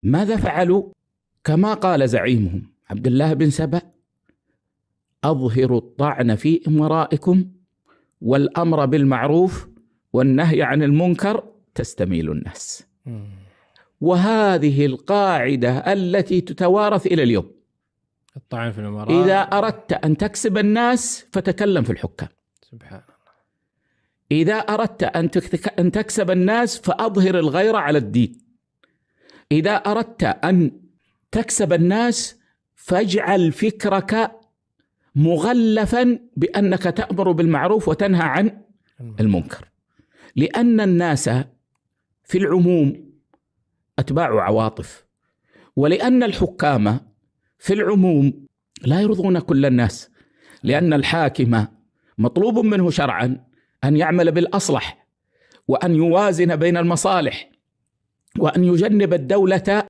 ماذا فعلوا؟ كما قال زعيمهم عبد الله بن سبأ: أظهروا الطعن في أمرائكم والأمر بالمعروف والنهي عن المنكر تستميل الناس. وهذه القاعدة التي تتوارث إلى اليوم. الطعن في الأمراء. إذا أردت أن تكسب الناس فتكلم في الحكام. سبحان الله. إذا أردت أن تكسب الناس فأظهر الغيرة على الدين. إذا أردت أن تكسب الناس فاجعل فكرك مغلفا بأنك تأمر بالمعروف وتنهى عن المنكر، لأن الناس في العموم أتباع عواطف، ولأن الحكام في العموم لا يرضون كل الناس، لأن الحاكم مطلوب منه شرعا أن يعمل بالأصلح وأن يوازن بين المصالح وأن يجنب الدولة